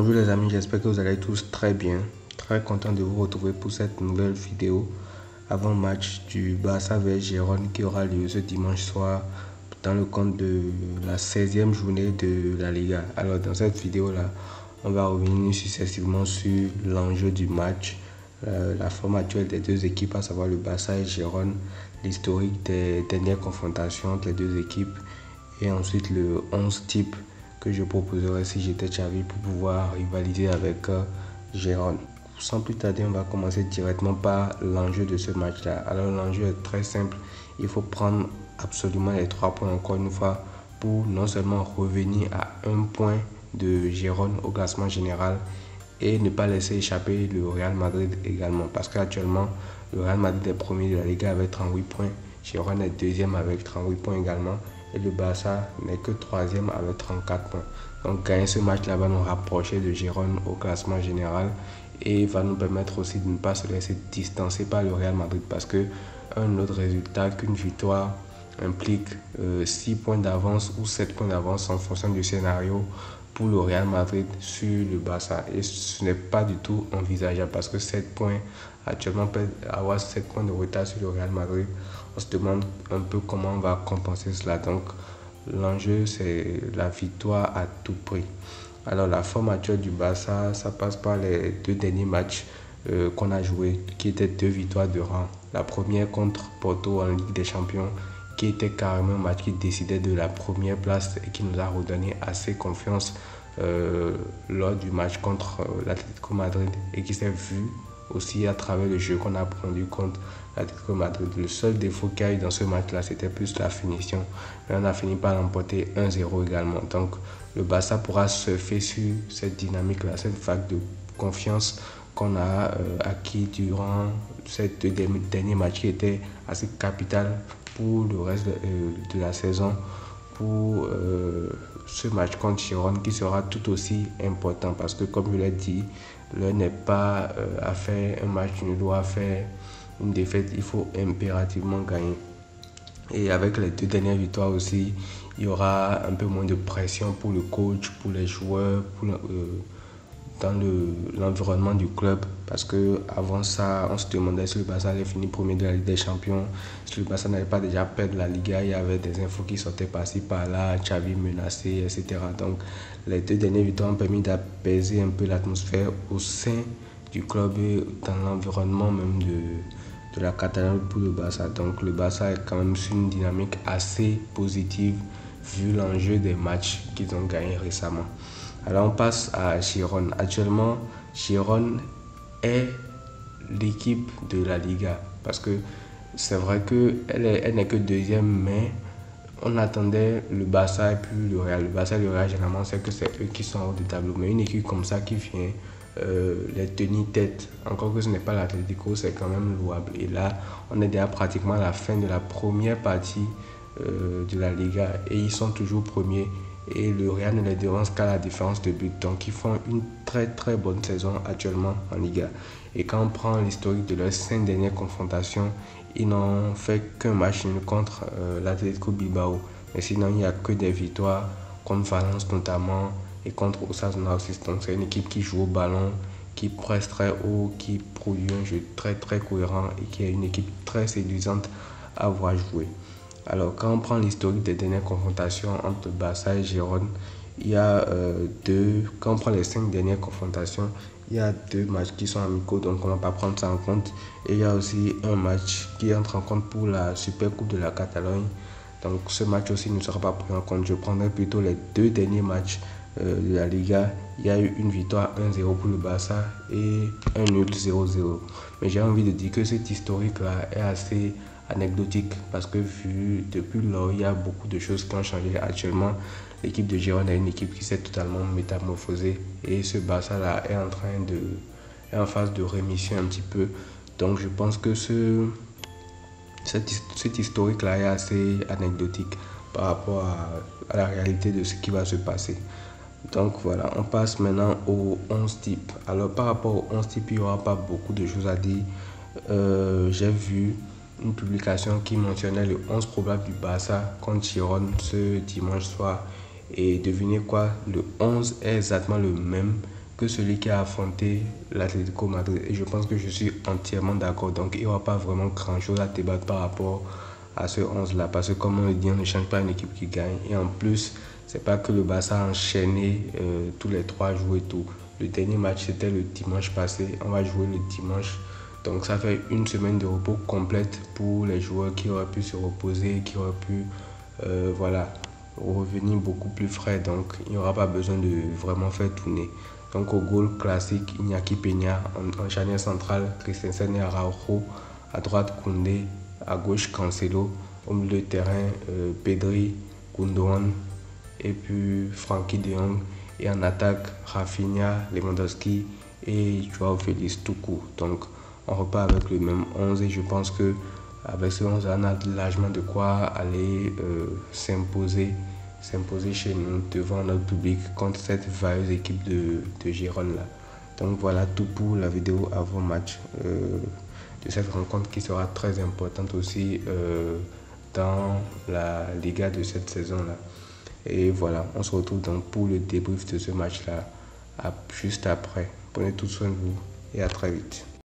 Bonjour les amis, j'espère que vous allez tous très bien. Très content de vous retrouver pour cette nouvelle vidéo avant match du Barça vs Gérone qui aura lieu ce dimanche soir dans le cadre de la 16e journée de la Liga. Alors dans cette vidéo là, on va revenir successivement sur l'enjeu du match, la forme actuelle des deux équipes, à savoir le Barça et Gérone, l'historique des dernières confrontations entre les deux équipes et ensuite le 11 type que je proposerai si j'étais Xavi pour pouvoir rivaliser avec Gérone. Sans plus tarder, on va commencer directement par l'enjeu de ce match-là. Alors l'enjeu est très simple, il faut prendre absolument les 3 points encore une fois pour non seulement revenir à 1 point de Gérone au classement général et ne pas laisser échapper le Real Madrid également, parce qu'actuellement le Real Madrid est premier de la Liga avec 38 points, Gérone est deuxième avec 38 points également et le Barça n'est que troisième avec 34 points. Donc gagner ce match-là va nous rapprocher de Gérone au classement général et va nous permettre aussi de ne pas se laisser distancer par le Real Madrid, parce que un autre résultat qu'une victoire implique 6 points d'avance ou 7 points d'avance en fonction du scénario pour le Real Madrid sur le Barça, et ce n'est pas du tout envisageable parce que 7 points actuellement peut avoir 7 points de retard sur le Real Madrid. On se demande un peu comment on va compenser cela. Donc l'enjeu c'est la victoire à tout prix. Alors la forme actuelle du Barça, ça passe par les 2 derniers matchs qu'on a joués, qui étaient 2 victoires de rang. La première contre Porto en Ligue des Champions, qui était carrément un match qui décidait de la première place et qui nous a redonné assez confiance lors du match contre l'Atlético Madrid, et qui s'est vu aussi à travers le jeu qu'on a produit contre l'Atlético Madrid. Le seul défaut qu'il y a eu dans ce match-là, c'était plus la finition. Mais on a fini par l'emporter 1-0 également. Donc le Barça pourra surfer sur cette dynamique-là, cette vague de confiance qu'on a acquis durant ces 2 derniers matchs qui étaient assez capital pour le reste de la saison, pour ce match contre Gérone qui sera tout aussi important, parce que comme je l'ai dit, l'heure n'est pas à faire un match nul ou à faire une défaite, il faut impérativement gagner. Et avec les 2 dernières victoires aussi, il y aura un peu moins de pression pour le coach, pour les joueurs, dans l'environnement du club, parce que avant ça, on se demandait si le Barça allait finir premier de la Ligue des Champions, si le Barça n'allait pas déjà perdre la Liga. Il y avait des infos qui sortaient par-ci par-là, Xavi menacé, etc. Donc les 2 dernières victoires ont permis d'apaiser un peu l'atmosphère au sein du club et dans l'environnement même de la Catalogne pour le Barça. Donc le Barça est quand même sur une dynamique assez positive vu l'enjeu des matchs qu'ils ont gagnés récemment. Alors on passe à Gérone. Actuellement, Gérone est l'équipe de la Liga, parce que c'est vrai qu'elle n'est que deuxième, mais on attendait le Barça et puis le Real. Le Barça et le Real, généralement, c'est que c'est eux qui sont en haut du tableau. Mais une équipe comme ça qui vient les tenir tête, encore que ce n'est pas l'Atlético, c'est quand même louable. Et là, on est déjà pratiquement à la fin de la première partie de la Liga et ils sont toujours premiers. Et le Real ne les devance qu'à la différence de but. Donc ils font une très très bonne saison actuellement en Liga. Et quand on prend l'historique de leurs 5 dernières confrontations, ils n'ont fait qu'un match nul contre l'Atlético Bilbao. Mais sinon, il n'y a que des victoires contre Valence notamment et contre Osasuna aussi. Donc c'est une équipe qui joue au ballon, qui presse très haut, qui produit un jeu très très cohérent et qui est une équipe très séduisante à voir jouer. Alors, quand on prend l'historique des dernières confrontations entre Barça et Gérone, il y a quand on prend les 5 dernières confrontations, il y a 2 matchs qui sont amicaux, donc on ne va pas prendre ça en compte. Et il y a aussi un match qui entre en compte pour la Super Coupe de la Catalogne. Donc ce match aussi ne sera pas pris en compte. Je prendrai plutôt les 2 derniers matchs de la Liga. Il y a eu une victoire 1-0 pour le Barça et un nul 0-0. Mais j'ai envie de dire que cet historique-là est assez anecdotique, parce que vu depuis lors, il y a beaucoup de choses qui ont changé. Actuellement, l'équipe de Gérone est une équipe qui s'est totalement métamorphosée et ce Barça-là est en phase de rémission un petit peu. Donc je pense que cet historique-là est assez anecdotique par rapport à la réalité de ce qui va se passer. Donc voilà, on passe maintenant au 11 type. Alors par rapport au 11 type, il n'y aura pas beaucoup de choses à dire. J'ai vu une publication qui mentionnait le 11 probable du Barça contre Gérone ce dimanche soir. Et devinez quoi, le 11 est exactement le même que celui qui a affronté l'Atlético Madrid. Et je pense que je suis entièrement d'accord. Donc il n'y aura pas vraiment grand-chose à débattre par rapport à ce 11-là. Parce que comme on le dit, on ne change pas une équipe qui gagne. Et en plus, c'est pas que le Barça a enchaîné tous les 3 jours et tout. Le dernier match, c'était le dimanche passé. On va jouer le dimanche. Donc ça fait une semaine de repos complète pour les joueurs qui auraient pu se reposer, qui auraient pu voilà, revenir beaucoup plus frais. Donc il n'y aura pas besoin de vraiment faire tourner. Donc au goal classique, Iñaki Peña, en charnière centrale, Christensen et Araujo, à droite Koundé, à gauche Cancelo, au milieu de terrain Pedri, Gundogan et puis Frenkie de Jong, et en attaque Rafinha, Lewandowski et Joao Félix tout court. Donc on repart avec le même 11 et je pense que avec ce 11 on a largement de quoi aller s'imposer chez nous devant notre public contre cette vailleuse équipe de Gérone là. Donc voilà tout pour la vidéo avant-match de cette rencontre qui sera très importante aussi dans la Liga de cette saison là. Et voilà, on se retrouve donc pour le débrief de ce match là juste après. Prenez tout soin de vous et à très vite.